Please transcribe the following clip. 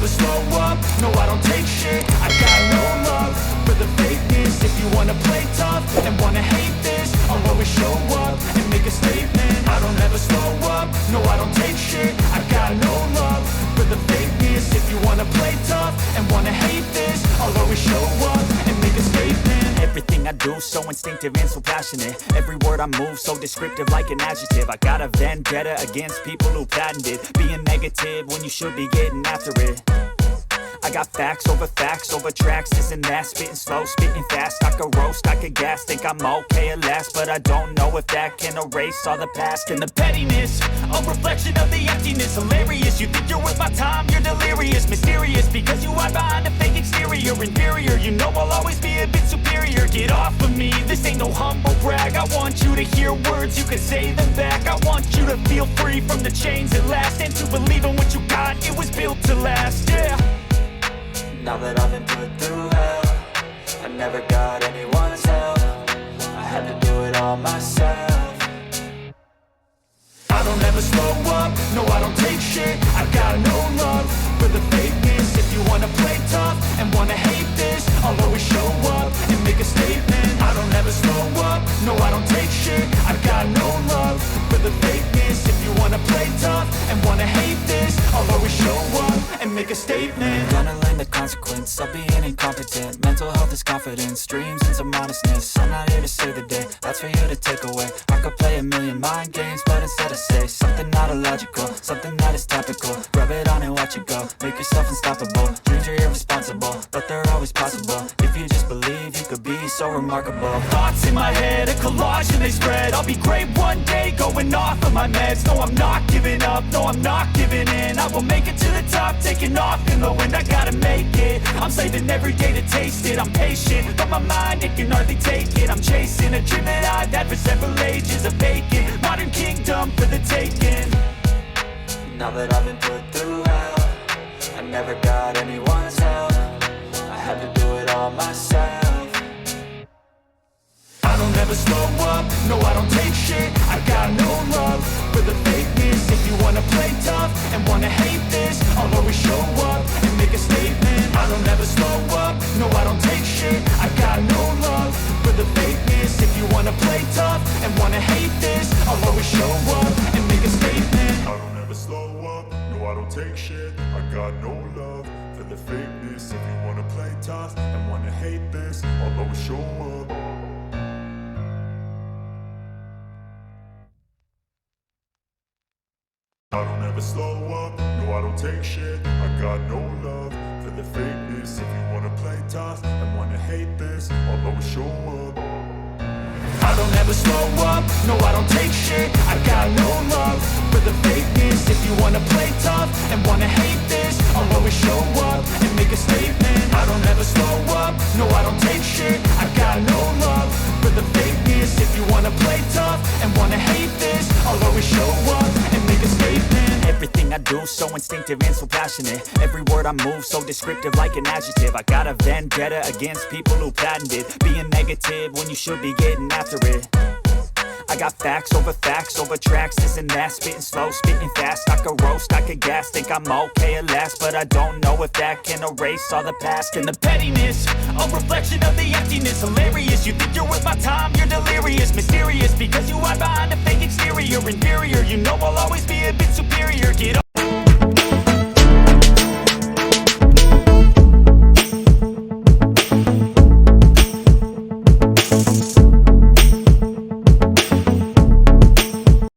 never slow up, no I don't take shit. I got no love for the fakeness. If you wanna play tough and wanna hate this, I'll always show up and make a statement. I don't ever slow up, no I don't take shit. I got no love for the fakeness. If you wanna play tough and wanna hate this, I'll always show up and make a statement. Everything I do so instinctive and so passionate. Every word I move so descriptive like an adjective. I got a vendetta against people who patented being negative when you should be getting after it. I got facts over tracks, this and that. Spitting slow, spitting fast. I could roast, I could gas. Think I'm okay at last, but I don't know if that can erase all the past. And the pettiness, a reflection of the emptiness. Hilarious, you think you're worth my time, you're delirious. Mysterious, because you hide behind a fake exterior. Inferior, you know I'll always be a bit superior. Get off of me, this ain't no humble brag. I want you to hear words, you can say them back. I want you to feel free from the chains at last, and to believe in what you got, it was built to last, yeah. Now that I've been put through hell, I never got anyone's help. I had to do it all myself. I don't ever slow up, no I don't take shit. I got no love for the fakeness. If you wanna play tough and wanna hate this, I'll always show up and make a statement. I don't ever slow up, no I don't take shit. I got no love for the fakeness. If you wanna play tough and wanna hate this, I'll always show up and make a statement. Gonna learn the consequence of being incompetent. Mental health is confidence, dreams and some honestness. I'm not here to save the day, that's for you to take away. I could play a million mind games, but instead I say something not illogical, something that is topical. Rub it on and watch it go, make yourself unstoppable. Dreams are irresponsible, but they're always possible. If you just believe, you could be so remarkable. Thoughts in my head, a collage and they spread. I'll be great one day, going off of my meds. No, I'm not giving up, no, I'm not giving in. I will make it to the top, taking off in the wind. I gotta make it, I'm saving every day to taste it. I'm patient, but my mind, it can hardly take it. I'm chasing a dream that I've had for several ages. A vacant, modern kingdom for the taking. Now that I've been put through hell, I never got anyone's help. I had to do it all myself. I don't ever slow up, no I don't take shit. I got no love for the fakeness. If you wanna play tough and wanna hate this, I'll always show up and make a statement. I don't ever slow up, no I don't take shit. I got no love for the fakeness. If you wanna play tough and wanna hate this, I'll always show up and make a statement. I don't ever slow up, no I don't take shit. I got no love for the fakeness. If you wanna play tough and wanna hate this, I'll always show up. I don't ever slow up, no I don't take shit. I got no love for the fakeness. If you wanna play tough and wanna hate this, I'll always show up. I don't ever slow up, no I don't take shit. I got no love for the fakeness. If you wanna play tough and wanna hate this, I'll always show up and make a statement. I don't ever slow up, no I don't take shit. I got no love for the fakeness. If you wanna play tough and wanna hate this, I'll always show up and make a statement. Everything I do so instinctive and so passionate. Every word I move so descriptive like an adjective. I got a vendetta against people who patented being negative when you should be getting after it. I got facts over tracks, this and that. Spitting slow, spitting fast. I could roast, I could gas. Think I'm okay at last, but I don't know if that can erase all the past. And the pettiness, a reflection of the emptiness. Hilarious, you think you're worth my time, you're delirious. Mysterious, because you hide behind a fake exterior. Inferior, you know I'll always be a bit superior. Get